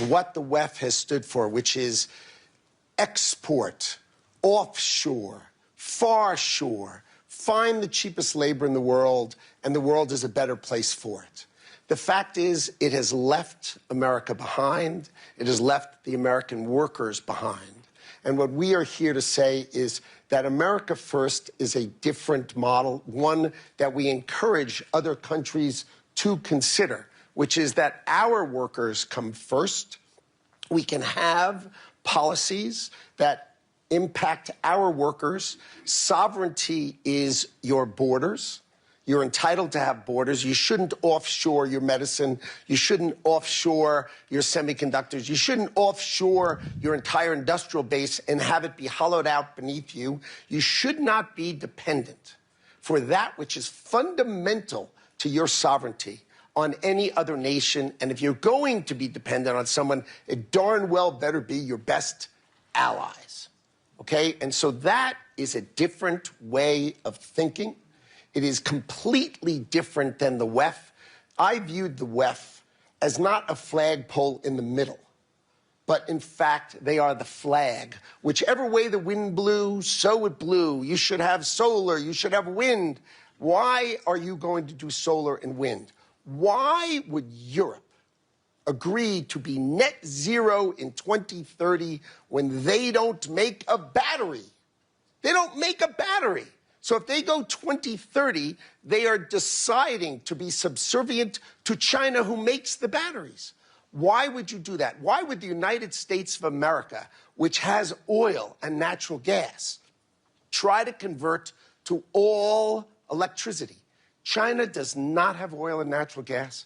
what the WEF has stood for, which is export, offshore, far shore, find the cheapest labor in the world, and the world is a better place for it. The fact is, it has left America behind. It has left the American workers behind. And what we are here to say is that America First is a different model, one that we encourage other countries to consider, which is that our workers come first. We can have policies that impact our workers. Sovereignty is your borders. You're entitled to have borders. You shouldn't offshore your medicine. You shouldn't offshore your semiconductors. You shouldn't offshore your entire industrial base and have it be hollowed out beneath you. You should not be dependent for that which is fundamental to your sovereignty on any other nation. And if you're going to be dependent on someone, it darn well better be your best allies. Okay? And so that is a different way of thinking. It is completely different than the WEF. I viewed the WEF as not a flagpole in the middle, but in fact, they are the flag. Whichever way the wind blew, so it blew. You should have solar, you should have wind. Why are you going to do solar and wind? Why would Europe agree to be net zero in 2030 when they don't make a battery? They don't make a battery. So if they go 2030, they are deciding to be subservient to China, who makes the batteries. Why would you do that? Why would the United States of America, which has oil and natural gas, try to convert to all electricity? China does not have oil and natural gas.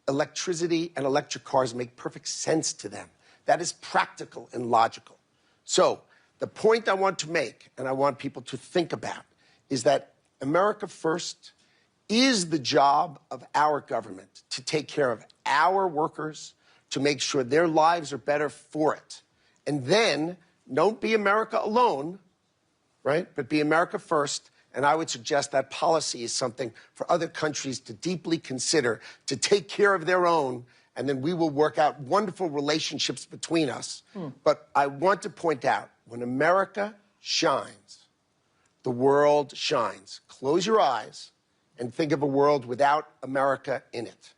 Electricity and electric cars make perfect sense to them. That is practical and logical. So the point I want to make, and I want people to think about, is that America First is the job of our government to take care of our workers, to make sure their lives are better for it. And then, don't be America alone, right? But be America First. And I would suggest that policy is something for other countries to deeply consider, to take care of their own, and then we will work out wonderful relationships between us. But I want to point out, when America shines, the world shines. Close your eyes and think of a world without America in it.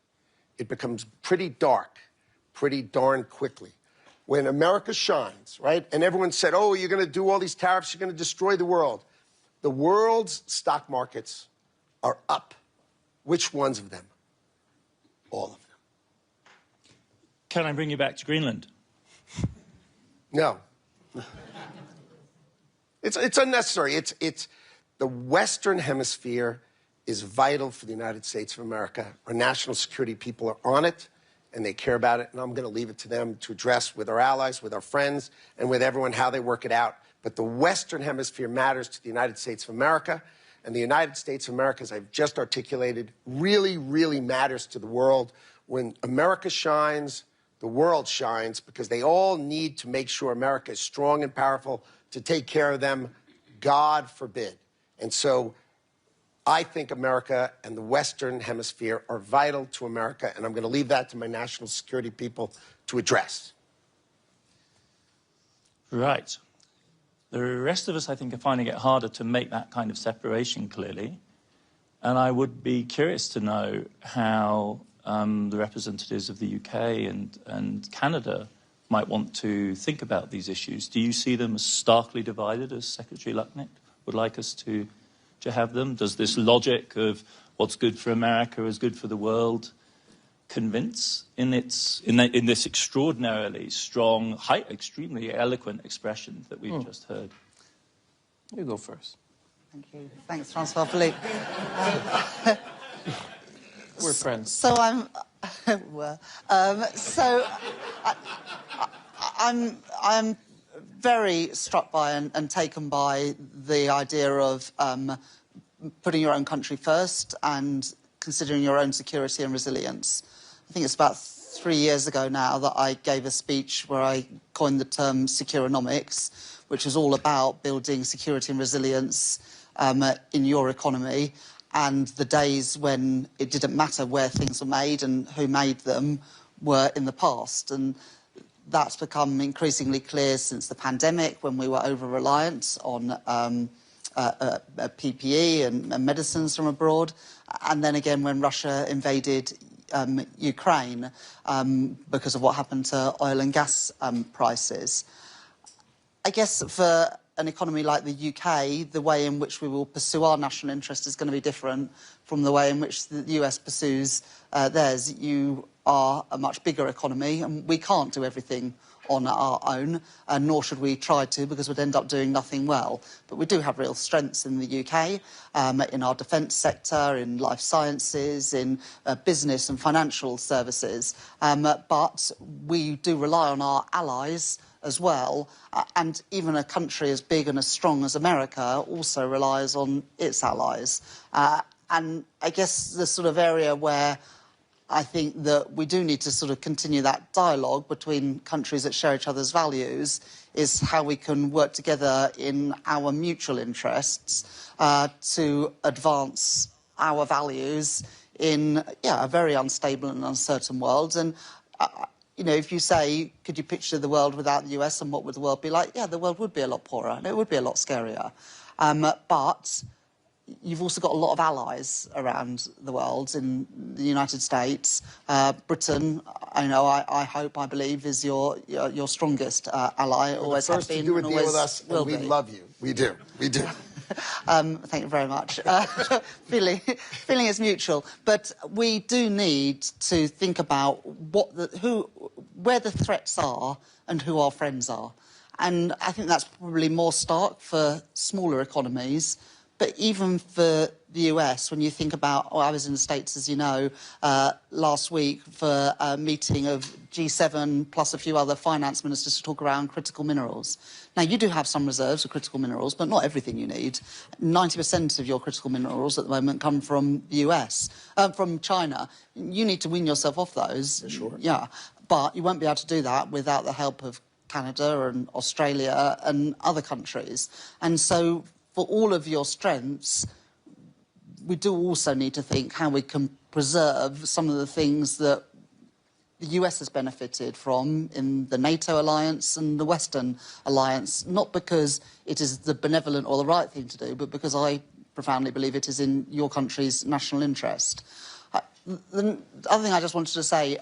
It becomes pretty dark, pretty darn quickly. When America shines, right? And everyone said, oh, you're going to do all these tariffs, you're going to destroy the world. The world's stock markets are up. Which ones of them? All of them. Can I bring you back to Greenland? No. It's unnecessary. It's the Western Hemisphere is vital for the United States of America. Our national security people are on it, and they care about it, and I'm going to leave it to them to address with our allies, with our friends, and with everyone how they work it out. But the Western Hemisphere matters to the United States of America, and the United States of America, as I've just articulated, really, really matters to the world. When America shines, the world shines, because they all need to make sure America is strong and powerful to take care of them, God forbid. And so I think America and the Western Hemisphere are vital to America, and I'm going to leave that to my national security people to address. Right. The rest of us, I think, are finding it harder to make that kind of separation clearly. And I would be curious to know how the representatives of the UK and Canada might want to think about these issues. Do you see them as starkly divided, as Secretary Lutnick would like us to have them? Does this logic of what's good for America is good for the world convince in this extraordinarily strong, extremely eloquent expression that we've just heard? You go first. Thank you. Thanks, Francois-Philippe. We're friends. So I'm very struck by and taken by the idea of putting your own country first and considering your own security and resilience. I think it's about 3 years ago now that I gave a speech where I coined the term securonomics, which was all about building security and resilience in your economy, and the days when it didn't matter where things were made and who made them were in the past. And That's become increasingly clear since the pandemic, when we were over-reliant on PPE and medicines from abroad, and then again when Russia invaded Ukraine because of what happened to oil and gas prices. I guess for an economy like the UK, the way in which we will pursue our national interest is going to be different from the way in which the US pursues theirs. You are a much bigger economy, and we can't do everything on our own, and nor should we try to, because we'd end up doing nothing well. But we do have real strengths in the UK, in our defence sector, in life sciences, in business and financial services. But we do rely on our allies as well, and even a country as big and as strong as America also relies on its allies. And I guess the sort of area where I think that we do need to sort of continue that dialogue between countries that share each other's values is how we can work together in our mutual interests to advance our values in a very unstable and uncertain world. And you know, if you say, could you picture the world without the US and what would the world be like? Yeah, the world would be a lot poorer and it would be a lot scarier. But you've also got a lot of allies around the world. In the United States, Britain, I hope, I believe, is your strongest ally. Always has been. To do a deal with us, and we love you. We do. We do. Thank you very much. Feeling is mutual, but we do need to think about where the threats are and who our friends are. And I think that's probably more stark for smaller economies. But even for the US, when you think about, I was in the States, as you know, last week for a meeting of G7 plus a few other finance ministers to talk around critical minerals. Now, you do have some reserves of critical minerals, but not everything you need. 90% of your critical minerals at the moment come from the US, from China. You need to wean yourself off those. Sure. Yeah, but you won't be able to do that without the help of Canada and Australia and other countries. And so, for all of your strengths, we do also need to think how we can preserve some of the things that the US has benefited from in the NATO alliance and the Western alliance, not because it is the benevolent or the right thing to do, but because I profoundly believe it is in your country's national interest. The other thing I just wanted to say,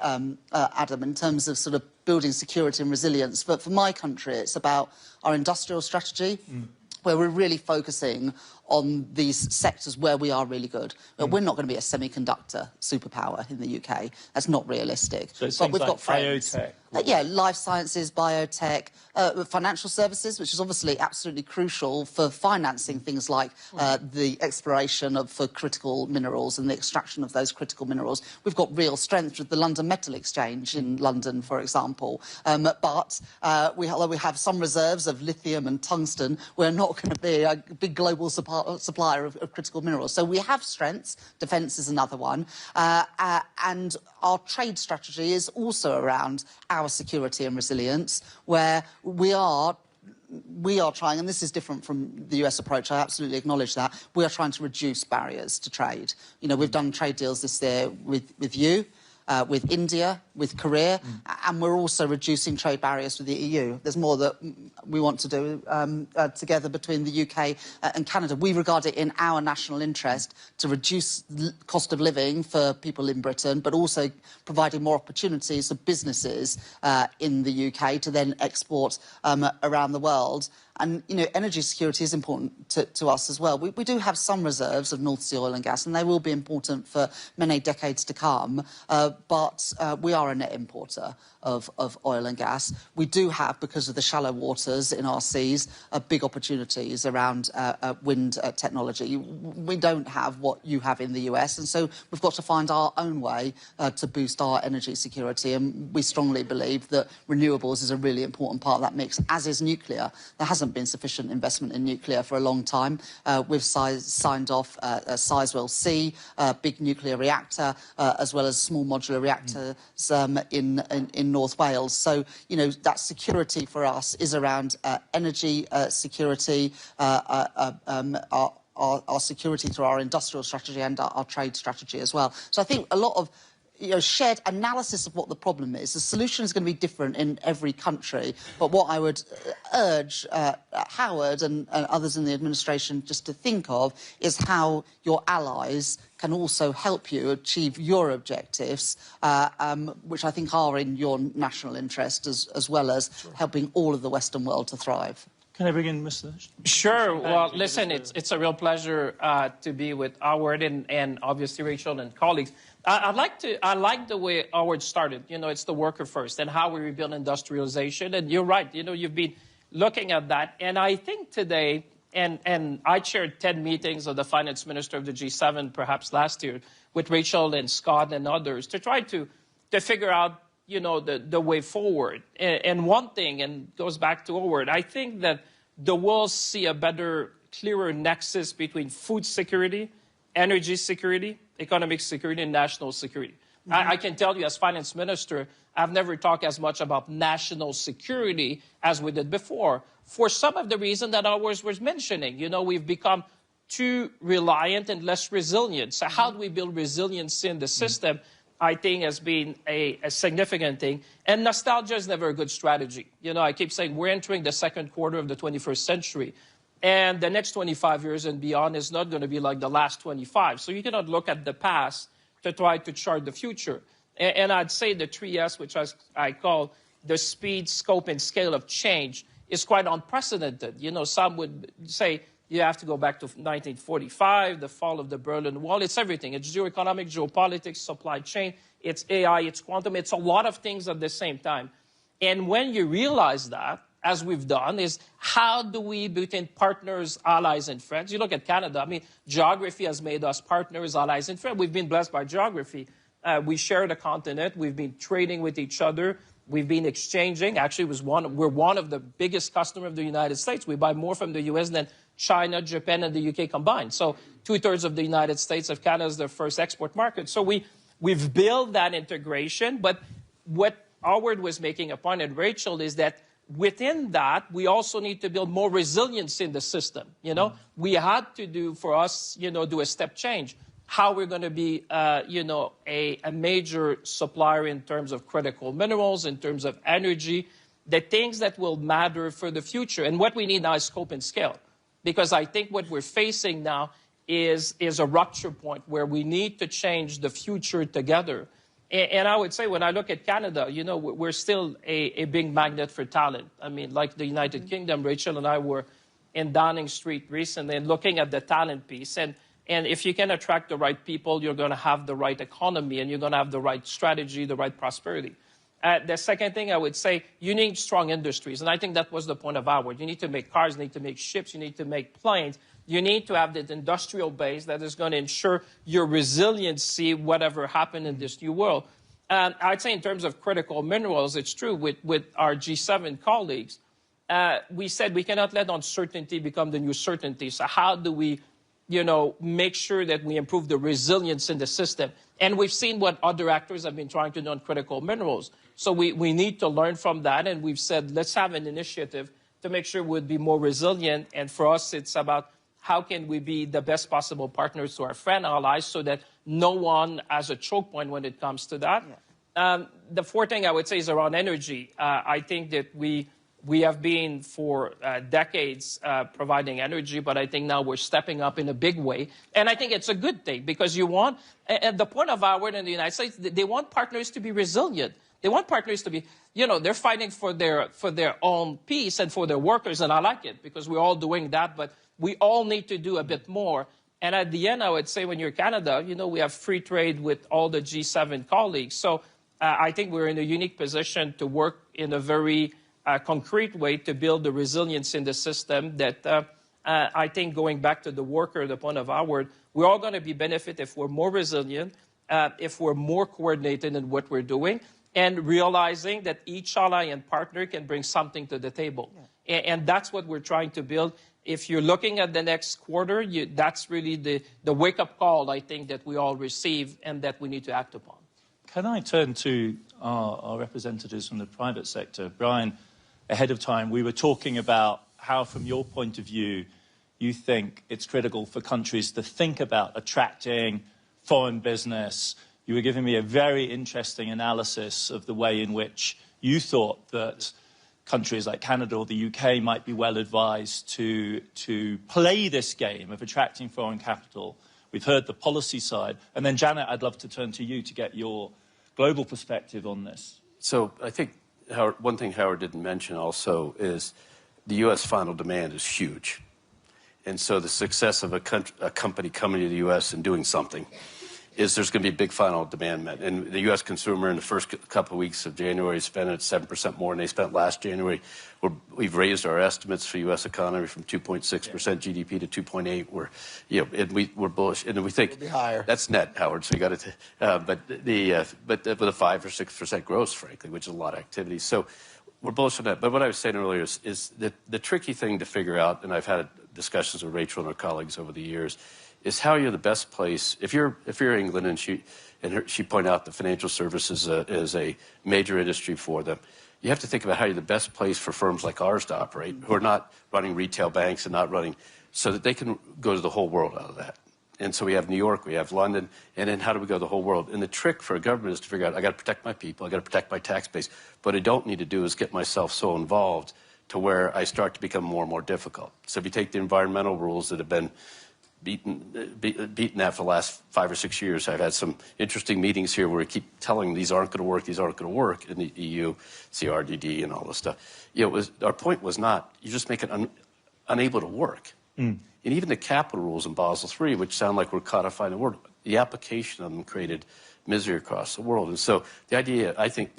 Adam, in terms of sort of building security and resilience, but for my country, it's about our industrial strategy, where we're really focusing on these sectors where we are really good. We're not going to be a semiconductor superpower in the UK. That's not realistic. So but we've like got friends. biotech. Yeah, life sciences, biotech, financial services, which is obviously absolutely crucial for financing things like the exploration for critical minerals and the extraction of those critical minerals. We've got real strength with the London Metal Exchange in London, for example. But although we have some reserves of lithium and tungsten, we're not going to be a big global supplier of critical minerals. So we have strengths. Defence is another one. And our trade strategy is also around our security and resilience, where we are trying, and this is different from the US approach, I absolutely acknowledge that, we are trying to reduce barriers to trade. You know, we've done trade deals this year with you, with India, with Korea, and we're also reducing trade barriers with the EU. There's more that we want to do together between the UK and Canada. We regard it in our national interest to reduce the cost of living for people in Britain, but also providing more opportunities for businesses in the UK to then export around the world. And, you know, energy security is important to us as well. We do have some reserves of North Sea oil and gas, and they will be important for many decades to come. But we are a net importer of oil and gas. We do have, because of the shallow waters in our seas, big opportunities around wind technology. We don't have what you have in the US, and so we've got to find our own way to boost our energy security. And we strongly believe that renewables is a really important part of that mix, as is nuclear. There hasn't been sufficient investment in nuclear for a long time. We've signed off Sizewell C, big nuclear reactor, as well as small modular reactors in North Wales. So, you know, that security for us is around energy security, our security through our industrial strategy and our trade strategy as well. So I think a lot of shared analysis of what the problem is. The solution is going to be different in every country, but what I would urge Howard and others in the administration just to think of is how your allies can also help you achieve your objectives, which I think are in your national interest, as well as helping all of the Western world to thrive. Can I bring in Mr. Sure. Well, listen, it's a real pleasure to be with Howard and obviously Rachel and colleagues. I like the way Howard started. You know, it's the worker first and how we rebuild industrialization. And you're right. You know, you've been looking at that. And I think today, and I chaired 10 meetings of the finance minister of the G7, perhaps last year, with Rachel and Scott and others to try to figure out, you know, the way forward. And one thing, and goes back to Howard, I think that the world see a better, clearer nexus between food security, energy security, economic security, and national security. I can tell you as finance minister, I've never talked as much about national security as we did before, for some of the reason that Howard was mentioning. You know, we've become too reliant and less resilient. So how do we build resiliency in the system? I think has been a significant thing. And nostalgia is never a good strategy. You know, I keep saying we're entering the second quarter of the 21st century. And the next 25 years and beyond is not going to be like the last 25. So you cannot look at the past to try to chart the future. And I'd say the 3S, which I call the speed, scope, and scale of change, is quite unprecedented. You know, some would say, you have to go back to 1945, the fall of the Berlin Wall. It's everything. It's geoeconomic, geopolitics, supply chain. It's AI, it's quantum. It's a lot of things at the same time. And when you realize that, as we've done, is how do we, between partners, allies, and friends? You look at Canada. I mean, geography has made us partners, allies, and friends. We've been blessed by geography. We share the continent. We've been trading with each other. We've been exchanging. Actually, we're one of the biggest customers of the United States. We buy more from the U.S. than China, Japan, and the U.K. combined. So 2/3 of the United States of Canada is their first export market. So we've built that integration. But what Howard was making a point, and Rachel, is that within that, we also need to build more resilience in the system. You know, we had to do, for us, you know, do a step change. How we're going to be, you know, a major supplier in terms of critical minerals, in terms of energy, the things that will matter for the future. And what we need now is scope and scale. Because I think what we're facing now is a rupture point where we need to change the future together. And I would say when I look at Canada, you know, we're still a big magnet for talent. I mean, like the United Kingdom, Rachel and I were in Downing Street recently and looking at the talent piece. And if you can attract the right people, you're going to have the right economy and you're going to have the right strategy, the right prosperity. The second thing I would say, you need strong industries. And I think that was the point of Howard. You need to make cars, you need to make ships, you need to make planes. You need to have that industrial base that is going to ensure your resiliency, whatever happened in this new world. I'd say in terms of critical minerals, it's true with our G7 colleagues. We said we cannot let uncertainty become the new certainty. So how do we, you know, make sure that we improve the resilience in the system? And we've seen what other actors have been trying to do on critical minerals. So we need to learn from that. And we've said, let's have an initiative to make sure we'd be more resilient. And for us, it's about how can we be the best possible partners to our friend allies so that no one has a choke point when it comes to that. Yeah. The fourth thing I would say is around energy. I think that we have been for decades providing energy, but I think now we're stepping up in a big way. And I think it's a good thing because you want, at the point of Howard in the United States, they want partners to be resilient. They want partners to be, you know, they're fighting for their own peace and for their workers, and I like it because we're all doing that, but we all need to do a bit more. And at the end, I would say when you're Canada, you know, we have free trade with all the G7 colleagues. So I think we're in a unique position to work in a very concrete way to build the resilience in the system that I think going back to the worker, the point of Howard, we're all going to be benefit if we're more resilient, if we're more coordinated in what we're doing, and realizing that each ally and partner can bring something to the table. Yeah. And that's what we're trying to build. If you're looking at the next quarter, that's really the wake-up call, I think, that we all receive and that we need to act upon. Can I turn to our representatives from the private sector? Brian, ahead of time, we were talking about how, from your point of view, you think it's critical for countries to think about attracting foreign business, you were giving me a very interesting analysis of the way in which you thought that countries like Canada or the UK might be well advised to play this game of attracting foreign capital. We've heard the policy side. And then, Janet, I'd love to turn to you to get your global perspective on this. So I think one thing Howard didn't mention also is the U.S. final demand is huge. And so the success of a company coming to the U.S. and doing something is there's going to be a big final demand met. And the U.S. consumer in the first couple of weeks of January spent 7% more than they spent last January. We've raised our estimates for the U.S. economy from 2.6% GDP to 2.8. We're bullish, and we think that's net, Howard. So you got to, but with a 5 or 6% growth, frankly, which is a lot of activity. So we're bullish on that. But what I was saying earlier is that the tricky thing to figure out, and I've had discussions with Rachel and her colleagues over the years, is how you're the best place. If you're England, and she pointed out the financial services is a major industry for them, you have to think about how you're the best place for firms like ours to operate, who are not running retail banks and not running, so that they can go to the whole world out of that. And so we have New York, we have London, and then how do we go to the whole world? And the trick for a government is to figure out, I got to protect my people, I got to protect my tax base. What I don't need to do is get myself so involved to where I start to become more and more difficult. So if you take the environmental rules that have been beaten that for the last 5 or 6 years. I've had some interesting meetings here where we keep telling these aren't going to work, these aren't going to work in the EU, CRDD and all this stuff. Our point was not, you just make it unable to work. And even the capital rules in Basel III, which sound like we're codifying the world, the application of them created misery across the world. And so the idea, I think,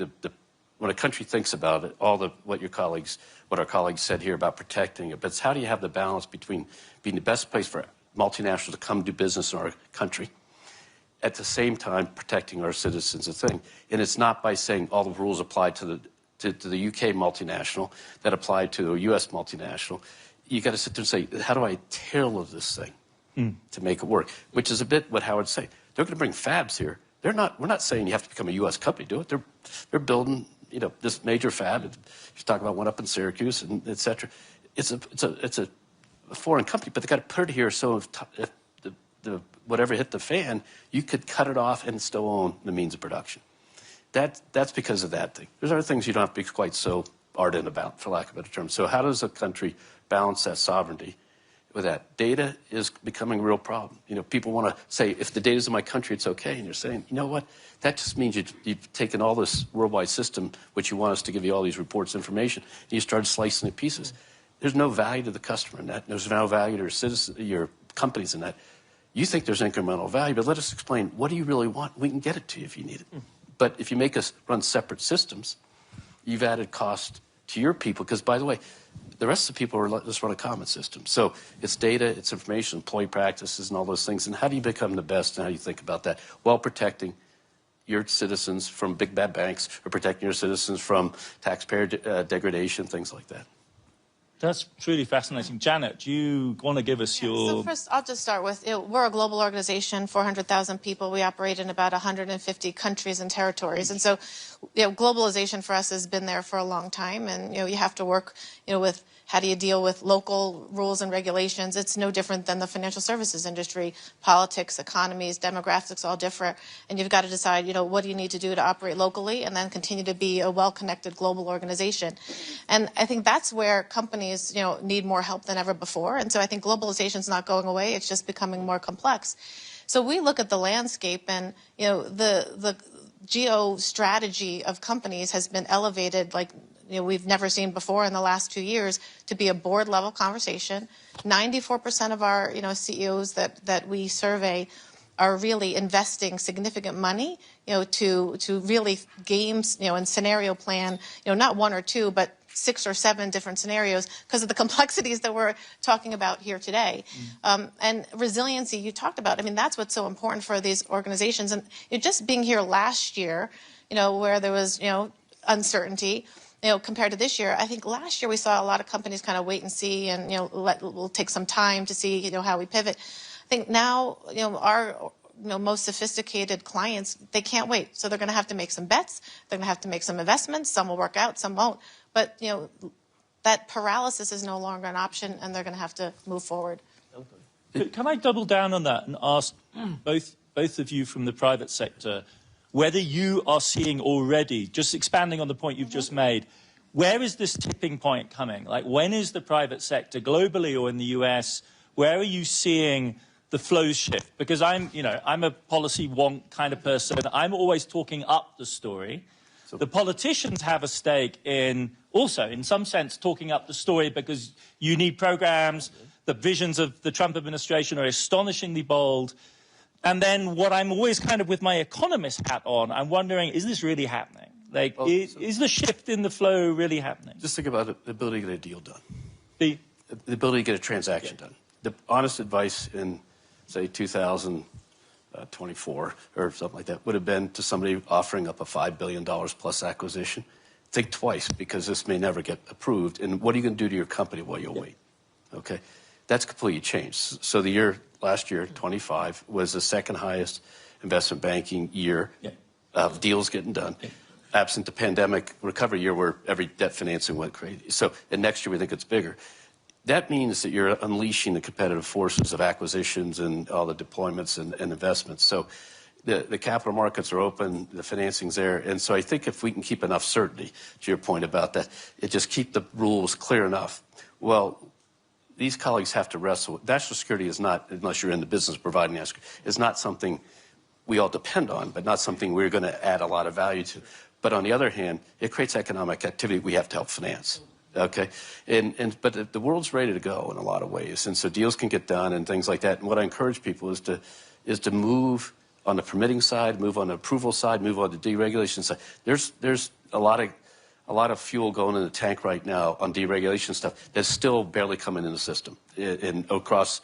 when a country thinks about it, what our colleagues said here about protecting it, but it's how do you have the balance between being the best place for multinationals to come do business in our country, at the same time protecting our citizens, and it's not by saying all the rules apply to the UK multinational that apply to a US multinational. You got to sit there and say, how do I tailor this thing to make it work? Which is a bit what Howard's saying. They're going to bring fabs here. We're not saying you have to become a US company to do it. They're building, this major fab. You talk about one up in Syracuse and et cetera. It's a foreign company, but they got to put it here so if the whatever hit the fan, you could cut it off and still own the means of production. That's because of that thing. There's other things you don't have to be quite so ardent about, for lack of a better term. So how does a country balance that sovereignty with that? Data is becoming a real problem. People want to say, if the data's in my country, it's okay. And you're saying, you know what? That just means you've taken all this worldwide system, which you want us to give you all these reports, information, and you started slicing it to pieces. There's no value to the customer in that. There's no value to your citizens, your companies in that. You think there's incremental value, but let us explain, what do you really want? We can get it to you if you need it. But if you make us run separate systems, you've added cost to your people, because, by the way, the rest of the people are just run a common system. So it's data, it's information, employee practices, and all those things. And how do you become the best, and how do you think about that, while protecting your citizens from big bad banks, or protecting your citizens from taxpayer degradation, things like that? That's truly fascinating. Janet, do you want to give us your... So first, I'll just start with, we're a global organization, 400,000 people. We operate in about 150 countries and territories. And so, globalization for us has been there for a long time. And, you have to work, with how do you deal with local rules and regulations. It's no different than the financial services industry. Politics, economies, demographics, all different. And you've got to decide, what do you need to do to operate locally and then continue to be a well-connected global organization. And I think that's where companies, need more help than ever before. And so I think globalization is not going away. It's just becoming more complex. So we look at the landscape and, the geostrategy of companies has been elevated like, we've never seen before in the last 2 years, to be a board-level conversation. 94% of our, CEOs that we survey are really investing significant money, to really games, and scenario plan, not one or two, but 6 or 7 different scenarios because of the complexities that we're talking about here today. And resiliency, you talked about, that's what's so important for these organizations. And just being here last year, where there was, uncertainty, compared to this year, I think last year we saw a lot of companies kind of wait and see and, we'll take some time to see, how we pivot. I think now, our most sophisticated clients, they can't wait. So they're going to have to make some bets. They're going to have to make some investments. Some will work out, some won't. But, that paralysis is no longer an option, and they're going to have to move forward. Can I double down on that and ask both of you from the private sector, whether you are seeing already, just expanding on the point you've just made, where is this tipping point coming? Like, when is the private sector, globally or in the US, where are you seeing the flows shift? Because I'm a policy wonk kind of person. I'm always talking up the story. The politicians have a stake in also, in some sense, talking up the story because you need programs. The visions of the Trump administration are astonishingly bold. And then what I'm always kind of with my economist hat on, I'm wondering, is this really happening? Like, is the shift in the flow really happening? Just think about the ability to get a deal done. The ability to get a transaction done. The honest advice in, say, 2024 or something like that would have been to somebody offering up a $5 billion plus acquisition. Think twice, because this may never get approved. And what are you going to do to your company while you wait? Okay, that's completely changed. So last year, 25, was the second highest investment banking year of deals getting done. Absent the pandemic recovery year where every debt financing went crazy. So, and next year we think it's bigger. That means that you're unleashing the competitive forces of acquisitions and all the deployments and investments. So the capital markets are open, the financing's there. And so I think if we can keep enough certainty, to your point about that, just keep the rules clear enough. Well, these colleagues have to wrestle. National security is not, unless you're in the business of providing national security, is not something we all depend on, but not something we're going to add a lot of value to. But on the other hand, it creates economic activity we have to help finance. Okay, but the world's ready to go in a lot of ways, and so deals can get done and things like that. And what I encourage people is to move on the permitting side, move on the approval side, move on the deregulation side. There's a lot of fuel going in the tank right now on deregulation stuff that's still barely coming in the system across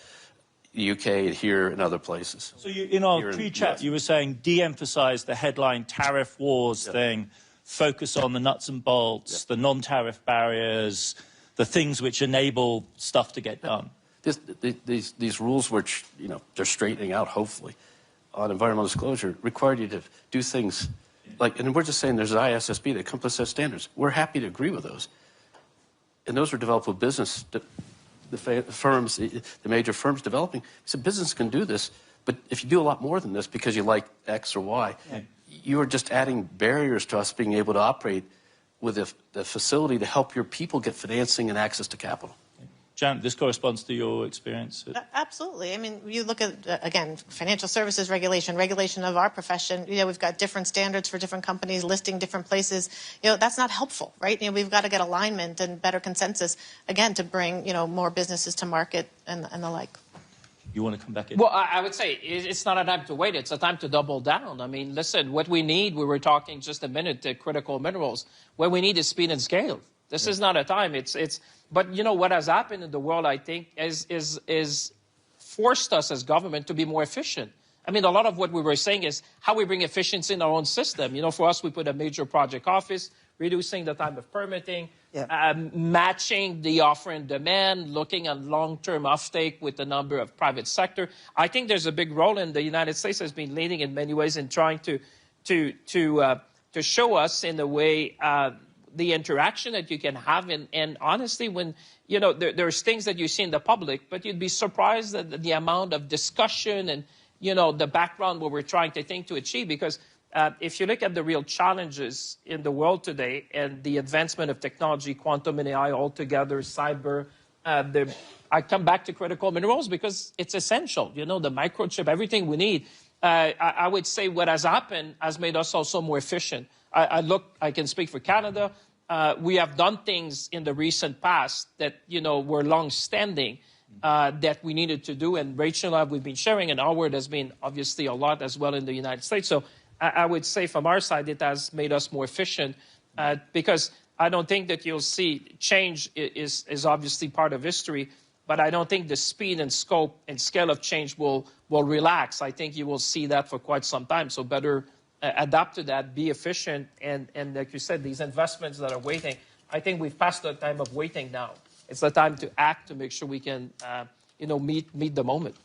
the UK and here and other places. So in our pre-chat, you were saying de-emphasize the headline tariff wars thing. Focus on the nuts and bolts, the non-tariff barriers, the things which enable stuff to get done. These rules, which they're straightening out, hopefully, on environmental disclosure, require you to do things like, and we're just saying there's an ISSB that comes with set standards. We're happy to agree with those, and those are developed with business. The major firms developing. So business can do this, but if you do a lot more than this because you like X or Y. You are just adding barriers to us being able to operate with the facility to help your people get financing and access to capital. Janet, this corresponds to your experience? Absolutely. I mean, you look at, again, financial services regulation of our profession. We've got different standards for different companies listing different places. That's not helpful, right? We've got to get alignment and better consensus, again, to bring, more businesses to market and the like. You want to come back in? Well, I would say it's not a time to wait. It's a time to double down. I mean, listen, what we need, we were talking just a minute to critical minerals. What we need is speed and scale. This is not a time. But what has happened in the world, I think, is forced us as government to be more efficient. I mean, a lot of what we were saying is how we bring efficiency in our own system. For us, we put a major project office, reducing the time of permitting, matching the offer and demand, looking at long-term offtake with the number of private sector. I think there's a big role, and the United States has been leading in many ways in trying to show us in a way the interaction that you can have. And honestly, when there's things that you see in the public, but you'd be surprised at the amount of discussion and the background what we're trying to achieve, because if you look at the real challenges in the world today and the advancement of technology, quantum and AI altogether, cyber, I come back to critical minerals because it's essential. The microchip, everything we need. I would say what has happened has made us also more efficient. I can speak for Canada. We have done things in the recent past that, were long-standing that we needed to do. And Rachel and I, we've been sharing, and Howard has been obviously a lot as well in the United States. So I would say from our side, it has made us more efficient because I don't think that you'll see change is obviously part of history, but I don't think the speed and scope and scale of change will relax. I think you will see that for quite some time. So better adapt to that, be efficient, and like you said, these investments that are waiting, I think we've passed the time of waiting now. It's the time to act to make sure we can, meet the moment.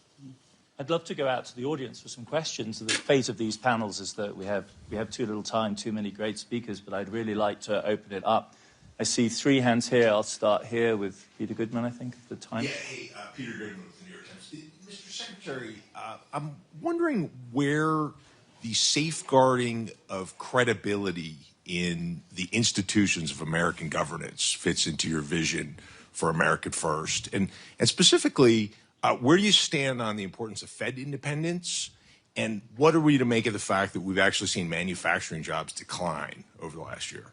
I'd love to go out to the audience for some questions. The fate of these panels is that we have too little time, too many great speakers, but I'd really like to open it up. I see 3 hands here. I'll start here with Peter Goodman, I think, at the time. Yeah, hey, Peter Goodman with the New York Times. Mr. Secretary, I'm wondering where the safeguarding of credibility in the institutions of American governance fits into your vision for America First. And specifically, where do you stand on the importance of Fed independence? And what are we to make of the fact that we've actually seen manufacturing jobs decline over the last year?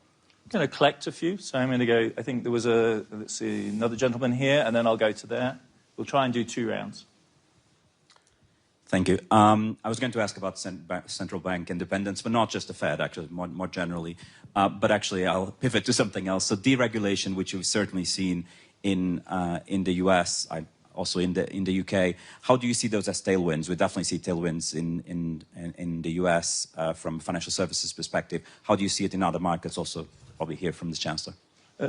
I'm going to collect a few. So I'm going to go, I think there was let's see, another gentleman here, and then I'll go to there. We'll try and do 2 rounds. Thank you. I was going to ask about central bank independence, but not just the Fed, actually, more generally. But actually, I'll pivot to something else. So deregulation, which you've certainly seen in the US, also in the UK. How do you see those as tailwinds? We definitely see tailwinds in the US from a financial services perspective. How do you see it in other markets? Also, probably hear from the Chancellor.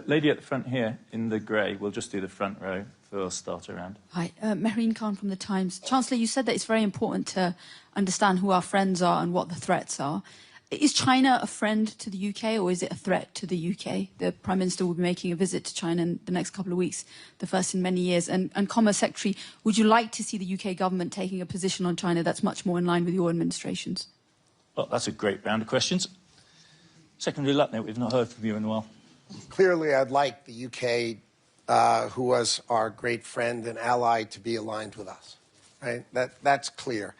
Lady at the front here in the grey. We'll just do the front row for our starter round. Hi, Mehreen Khan from The Times. Chancellor, you said that it's very important to understand who our friends are and what the threats are. Is China a friend to the UK or is it a threat to the UK? The Prime Minister will be making a visit to China in the next couple of weeks, the first in many years. And Commerce Secretary, would you like to see the UK government taking a position on China that's much more in line with your administration's? Well, that's a great round of questions. Secretary Lutnick, we've not heard from you in a while. Clearly, I'd like the UK, who was our great friend and ally, to be aligned with us. Right? That's clear.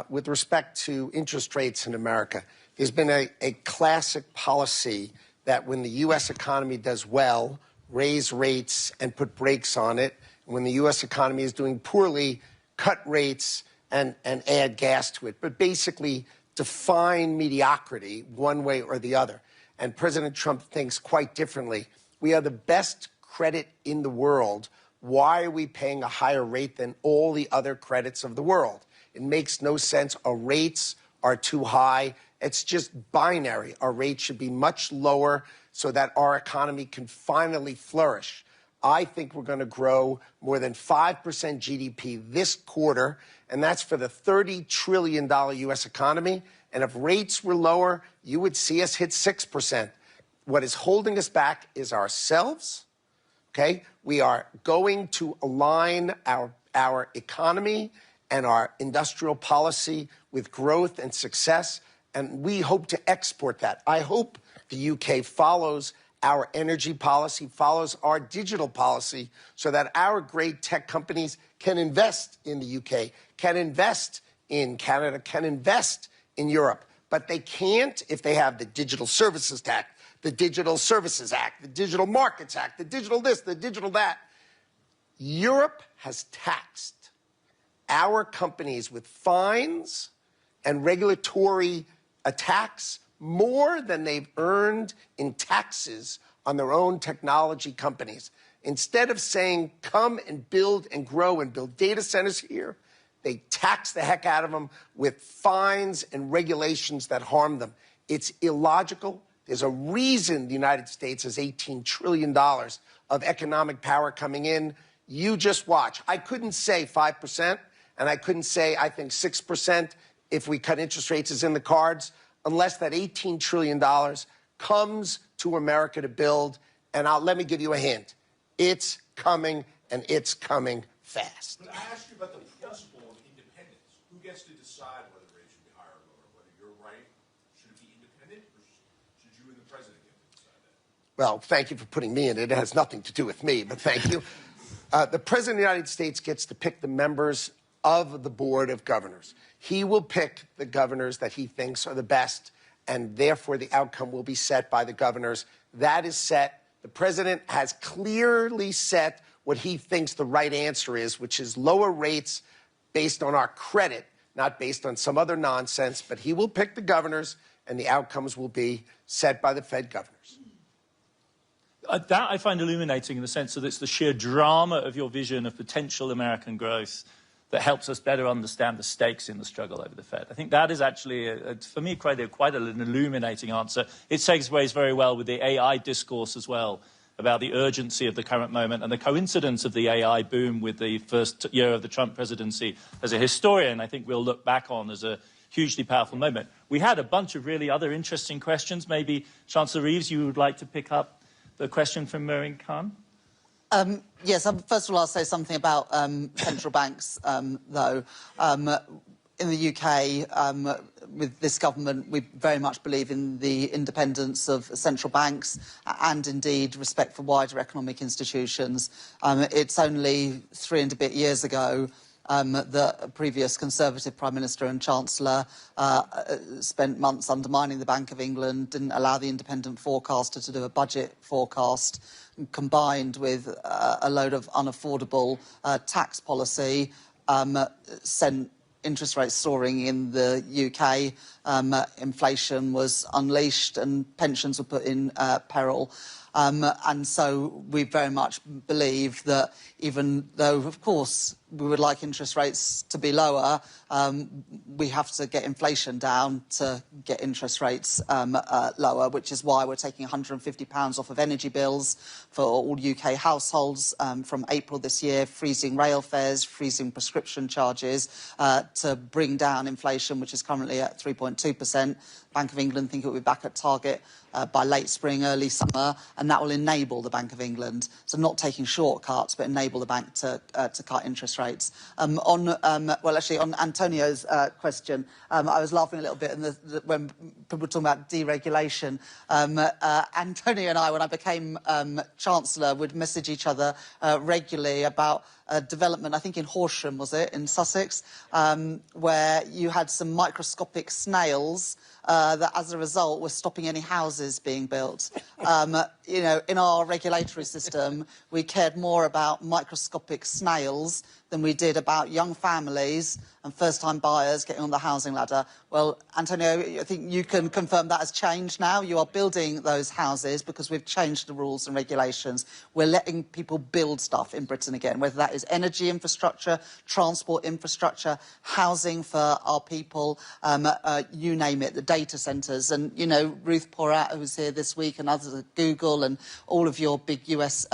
With respect to interest rates in America, there's been a classic policy that when the U.S. economy does well, raise rates and put brakes on it. And when the U.S. economy is doing poorly, cut rates and add gas to it. But basically define mediocrity one way or the other. And President Trump thinks quite differently. We are the best credit in the world. Why are we paying a higher rate than all the other credits of the world? It makes no sense. Our rates are too high. It's just binary. Our rates should be much lower so that our economy can finally flourish. I think we're going to grow more than 5% GDP this quarter, and that's for the $30 trillion U.S. economy. And if rates were lower, you would see us hit 6%. What is holding us back is ourselves, okay? We are going to align our economy and our industrial policy with growth and success, and we hope to export that. I hope the UK follows our energy policy, follows our digital policy, so that our great tech companies can invest in the UK, can invest in Canada, can invest in Europe. But they can't if they have the Digital Services Act, the Digital Services Act, the Digital Markets Act, the digital this, the digital that. Europe has taxed our companies with fines and regulatory attacks more than they've earned in taxes on their own technology companies. Instead of saying, come and build and grow and build data centers here, they tax the heck out of them with fines and regulations that harm them. It's illogical. There's a reason the United States has $18 trillion of economic power coming in. You just watch. I couldn't say 5%, and I couldn't say, I think, 6% if we cut interest rates is in the cards, unless that $18 trillion comes to America to build. And let me give you a hint. It's coming, and it's coming fast. But I asked you about the principle of independence. Who gets to decide whether rates should be higher or lower? Whether you're right, should it be independent, or should you and the president get to decide that? Well, thank you for putting me in it. It has nothing to do with me, but thank you. The President of the United States gets to pick the members of the Board of Governors. He will pick the governors that he thinks are the best, and therefore the outcome will be set by the governors. That is set. The President has clearly set what he thinks the right answer is, which is lower rates based on our credit, not based on some other nonsense. But he will pick the governors, and the outcomes will be set by the Fed governors. That I find illuminating in the sense that it's the sheer drama of your vision of potential American growth that helps us better understand the stakes in the struggle over the Fed. I think that is actually, for me, quite an illuminating answer. It segues very well with the AI discourse as well, about the urgency of the current moment and the coincidence of the AI boom with the first year of the Trump presidency. As a historian, I think we'll look back on as a hugely powerful moment. We had a bunch of really other interesting questions. Maybe, Chancellor Reeves, you would like to pick up the question from Mehreen Khan? Yes, first of all, I'll say something about central banks, though. In the UK, with this government, we very much believe in the independence of central banks and indeed respect for wider economic institutions. It's only 3 and a bit years ago the previous Conservative Prime Minister and Chancellor spent months undermining the Bank of England, didn't allow the independent forecaster to do a budget forecast, combined with a load of unaffordable tax policy, sent interest rates soaring in the UK, inflation was unleashed and pensions were put in peril. And so we very much believe that even though, of course, we would like interest rates to be lower, we have to get inflation down to get interest rates lower, which is why we're taking £150 off of energy bills for all UK households from April this year, freezing rail fares, freezing prescription charges to bring down inflation, which is currently at 3.2%. Bank of England think it will be back at target by late spring, early summer, and that will enable the Bank of England, so not taking shortcuts, but enable the bank to cut interest rates. On Antonio's question, I was laughing a little bit when people were talking about deregulation. Antonio and I, when I became Chancellor, would message each other regularly about development, I think in Horsham, was it, in Sussex, where you had some microscopic snails that, as a result, were stopping any houses being built. You know, in our regulatory system, we cared more about microscopic snails than we did about young families and first-time buyers getting on the housing ladder. Well, Antonio, I think you can confirm that has changed now. You are building those houses because we've changed the rules and regulations. We're letting people build stuff in Britain again, whether that is energy infrastructure, transport infrastructure, housing for our people, you name it, the data centres. And, you know, Ruth Porat, who was here this week, and others at Google and all of your big US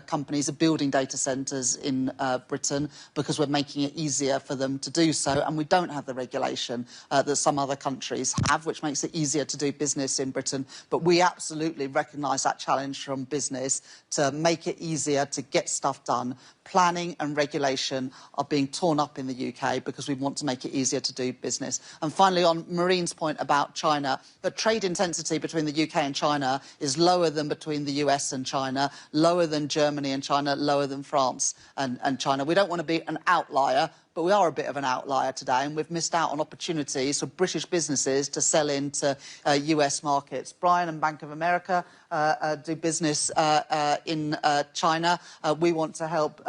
companies are building data centres in Britain because we're making it easier for them to do so. And we don't have the regulation that some other countries have, which makes it easier to do business in Britain. But we absolutely recognise that challenge from business to make it easier to get stuff done. Planning and regulation are being torn up in the UK because we want to make it easier to do business. And finally, on Maureen's point about China, the trade intensity between the UK and China is lower than between the US and China, lower than Germany and China, lower than France and China. We don't want to be an outlier, but we are a bit of an outlier today, and we've missed out on opportunities for British businesses to sell into US markets. Brian and Bank of America do business in China. We want to help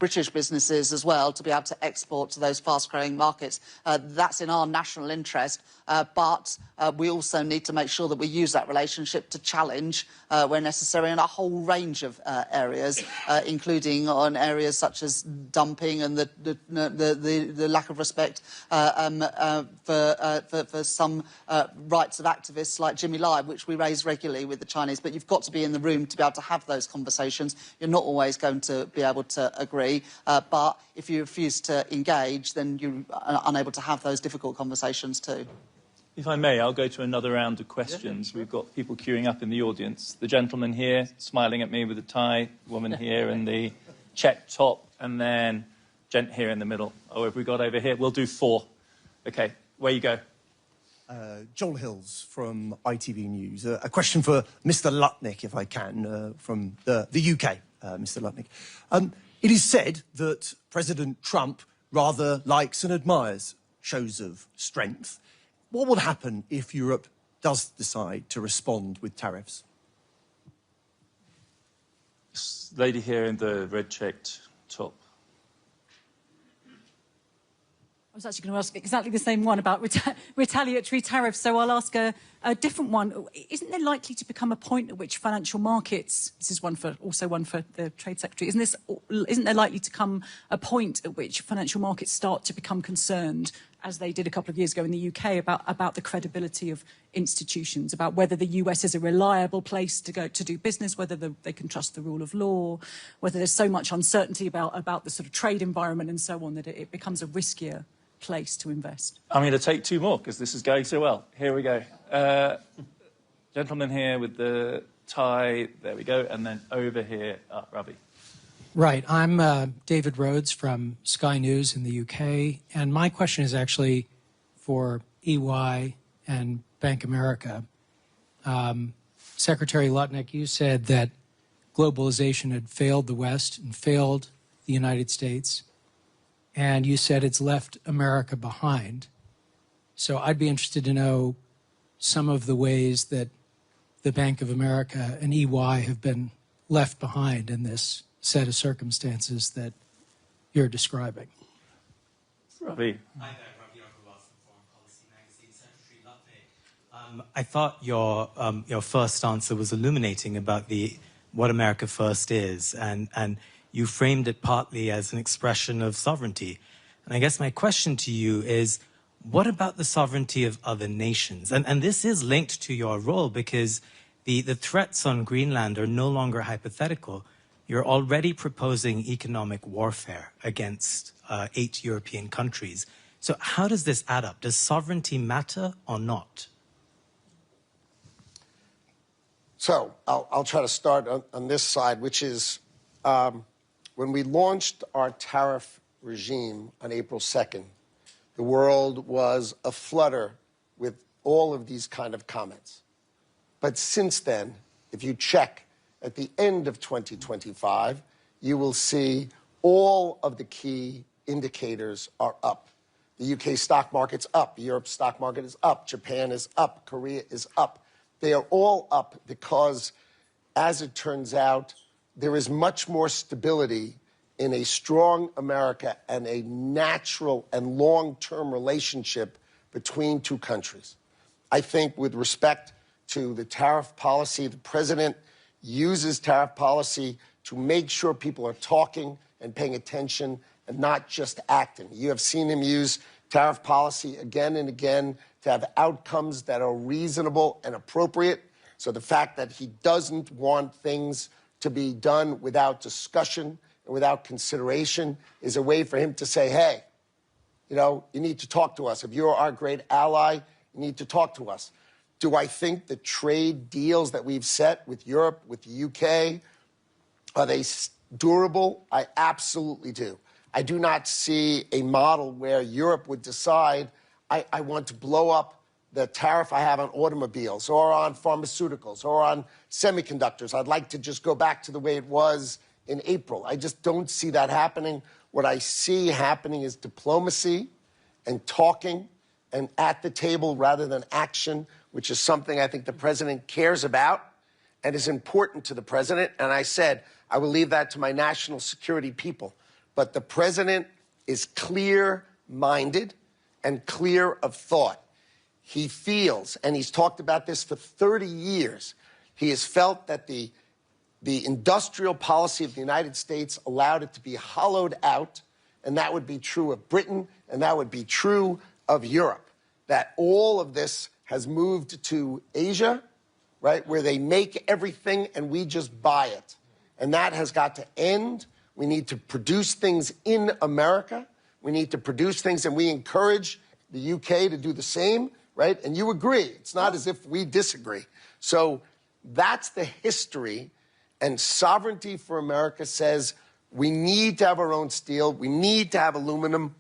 British businesses as well to be able to export to those fast-growing markets. That's in our national interest, but we also need to make sure that we use that relationship to challenge where necessary in a whole range of areas, including on areas such as dumping and the lack of respect for some rights of activists like Jimmy Lai, which we raise regularly with the Chinese. But you've got to be in the room to be able to have those conversations. You're not always going to be able to agree, but if you refuse to engage, then you're unable to have those difficult conversations too. If I may, I'll go to another round of questions. We've got people queuing up in the audience. The gentleman here, smiling at me with a tie, woman here in the check top, and then gent here in the middle. Oh, have we got over here? We'll do 4. OK, where you go? Joel Hills from ITV News. A question for Mr Lutnick, if I can, from the UK, Mr Lutnick. It is said that President Trump rather likes and admires shows of strength. What will happen if Europe does decide to respond with tariffs? This lady here in the red-checked top. I was actually going to ask exactly the same one about retaliatory tariffs, so I'll ask a different one. Isn't there likely to become a point at which financial markets, this is also one for the Trade Secretary, isn't there likely to come a point at which financial markets start to become concerned, as they did a couple of years ago in the UK, about the credibility of institutions, about whether the US is a reliable place to go to do business, whether they can trust the rule of law, whether there's so much uncertainty about the sort of trade environment and so on that it becomes a riskier place to invest? I'm going to take 2 more because this is going so well. Here we go. Gentleman here with the tie. There we go. And then over here, Ravi. Right. I'm David Rhodes from Sky News in the UK. And my question is actually for EY and Bank America. Secretary Lutnick, you said that globalization had failed the West and failed the United States, and you said it's left America behind. So I'd be interested to know some of the ways that the Bank of America and EY have been left behind in this set of circumstances that you're describing. Ravi. Hi there, Ravi Agrawal from Foreign Policy Magazine. Secretary Lutnick, I thought your first answer was illuminating about what America First is, and you framed it partly as an expression of sovereignty. And I guess my question to you is, what about the sovereignty of other nations? And this is linked to your role, because the threats on Greenland are no longer hypothetical. You're already proposing economic warfare against 8 European countries. So how does this add up? Does sovereignty matter or not? So I'll try to start on this side, which is when we launched our tariff regime on April 2nd, the world was aflutter with all of these kind of comments. But since then, if you check at the end of 2025, you will see all of the key indicators are up. The UK stock market's up, Europe's stock market is up, Japan is up, Korea is up. They are all up because, as it turns out, there is much more stability in a strong America and a natural and long-term relationship between two countries. I think with respect to the tariff policy, the president uses tariff policy to make sure people are talking and paying attention and not just acting. You have seen him use tariff policy again and again to have outcomes that are reasonable and appropriate. So the fact that he doesn't want things to be done without discussion and without consideration is a way for him to say, hey, you know, you need to talk to us. If you're our great ally, you need to talk to us. Do I think the trade deals that we've set with Europe, with the UK, are they durable? I absolutely do. I do not see a model where Europe would decide, I want to blow up the tariff I have on automobiles or on pharmaceuticals or on semiconductors. I'd like to just go back to the way it was in April. I just don't see that happening. What I see happening is diplomacy and talking and at the table rather than action, which is something I think the president cares about and is important to the president. And I said, I will leave that to my national security people. But the president is clear-minded and clear of thought. He feels, and he's talked about this for 30 years, he has felt that the industrial policy of the United States allowed it to be hollowed out, and that would be true of Britain, and that would be true of Europe, that all of this has moved to Asia, right, where they make everything and we just buy it. And that has got to end. We need to produce things in America. We need to produce things, and we encourage the UK to do the same, right? And you agree. It's not as if we disagree. So that's the history, and sovereignty for America says we need to have our own steel. We need to have aluminum.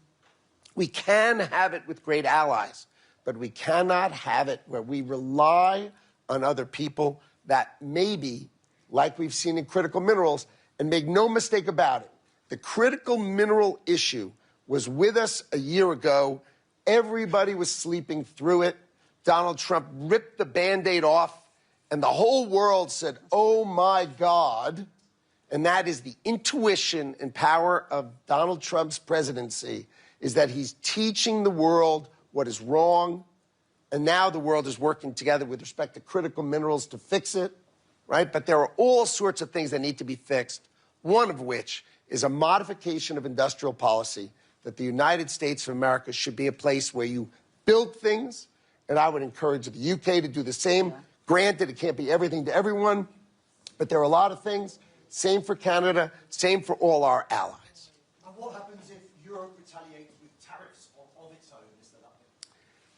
We can have it with great allies, but we cannot have it where we rely on other people that maybe, like we've seen in critical minerals, and make no mistake about it, the critical mineral issue was with us a year ago. Everybody was sleeping through it. Donald Trump ripped the Band-Aid off, and the whole world said, oh, my God. And that is the intuition and power of Donald Trump's presidency, is that he's teaching the world what is wrong, and now the world is working together with respect to critical minerals to fix it, right? But there are all sorts of things that need to be fixed, one of which is a modification of industrial policy, that the United States of America should be a place where you build things, and I would encourage the UK to do the same. Yeah. Granted, it can't be everything to everyone, but there are a lot of things. Same for Canada, same for all our allies. And what happens if Europe retaliates with tariffs of its own, Mr. Lutnick?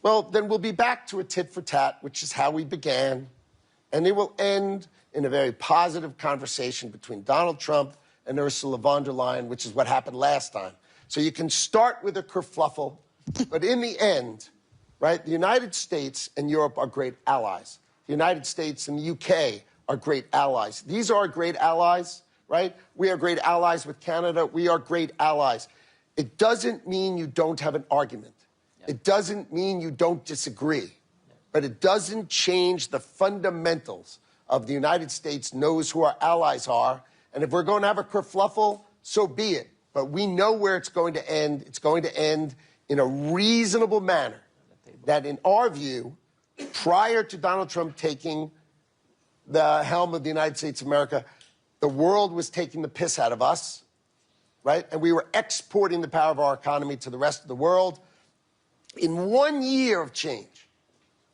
Well, then we'll be back to a tit for tat, which is how we began, and it will end in a very positive conversation between Donald Trump and Ursula von der Leyen, which is what happened last time. So you can start with a kerfluffle, but in the end, right? The United States and Europe are great allies. The United States and the UK are great allies. These are great allies, right? We are great allies with Canada. We are great allies. It doesn't mean you don't have an argument. It doesn't mean you don't disagree. But it doesn't change the fundamentals of the United States knows who our allies are. And if we're going to have a kerfluffle, so be it. But we know where it's going to end. It's going to end in a reasonable manner that, in our view, prior to Donald Trump taking the helm of the United States of America, the world was taking the piss out of us, right? And we were exporting the power of our economy to the rest of the world. In 1 year of change,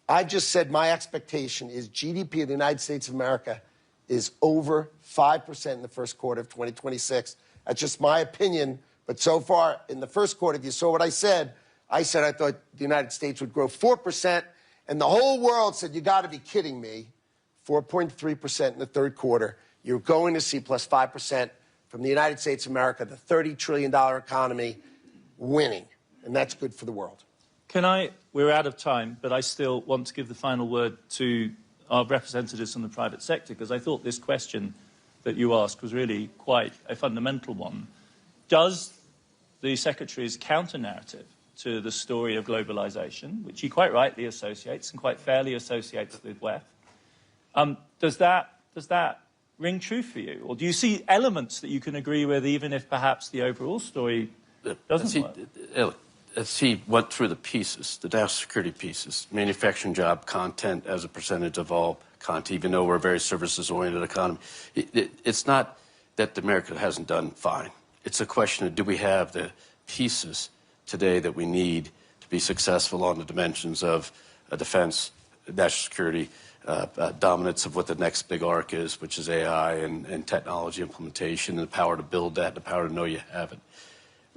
I just said my expectation is GDP of the United States of America is over 5% in the first quarter of 2026. That's just my opinion. But so far, in the first quarter, if you saw what I said I thought the United States would grow 4%, and the whole world said, you got to be kidding me. 4.3% in the third quarter. You're going to see plus 5% from the United States of America, the $30 trillion economy, winning. And that's good for the world. We're out of time, but I still want to give the final word to our representatives from the private sector, because I thought this question that you asked was really quite a fundamental one. Does the Secretary's counter-narrative to the story of globalization, which he quite rightly associates and quite fairly associates with WEF, does that ring true for you? Or do you see elements that you can agree with, even if perhaps the overall story doesn't work? As he went through the pieces, the national security pieces, manufacturing job content as a percentage of all content, even though we're a very services-oriented economy, it's not that America hasn't done fine. It's a question of, do we have the pieces today that we need to be successful on the dimensions of defense, national security, dominance of what the next big arc is, which is AI and technology implementation, and the power to build that, the power to know you have it.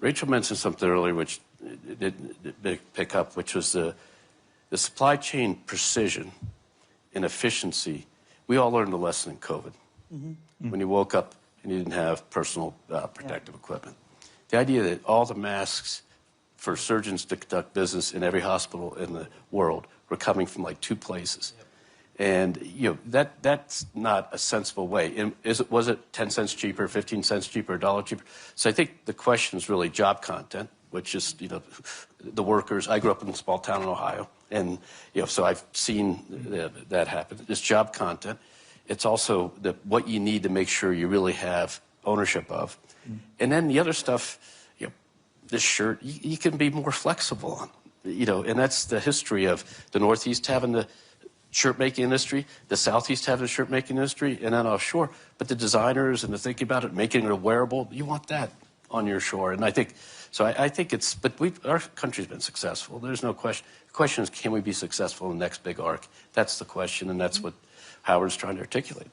Rachel mentioned something earlier which didn't pick up, which was the supply chain precision and efficiency. We all learned a lesson in COVID. When you woke up and you didn't have personal protective equipment. The idea that all the masks for surgeons to conduct business in every hospital in the world were coming from like 2 places. And, you know, that's not a sensible way. And was it 10 cents cheaper, 15 cents cheaper, $1 cheaper? So I think the question is really job content, which is, you know, the workers. I grew up in a small town in Ohio, and, you know, so I've seen that happen. It's job content. It's also what you need to make sure you really have ownership of. And then the other stuff, you know, this shirt, you can be more flexible on, you know, and that's the history of the Northeast having the shirt-making industry, the Southeast having a shirt-making industry, and then offshore. But the designers and the thinking about it, making it a wearable, you want that on your shore. And I think, so I think it's, but our country's been successful. There's no question. The question is, can we be successful in the next big arc? That's the question, and that's what Howard's trying to articulate.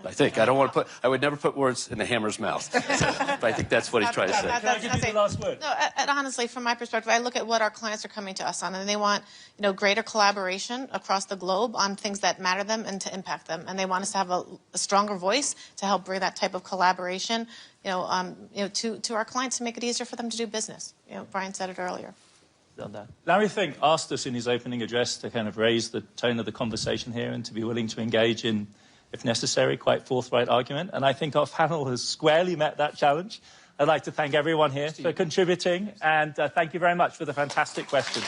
I think. I don't want to put, I would never put words in the hammer's mouth. But I think that's what he's trying to say. Can I give you the last word? No, and honestly, from my perspective, I look at what our clients are coming to us on, and they want, you know, greater collaboration across the globe on things that matter them and to impact them. And they want us to have a stronger voice to help bring that type of collaboration, to our clients to make it easier for them to do business. You know, Brian said it earlier. Larry Fink asked us in his opening address to kind of raise the tone of the conversation here and to be willing to engage in, if necessary, quite forthright argument. And I think our panel has squarely met that challenge. I'd like to thank everyone here for contributing, and thank you very much for the fantastic questions.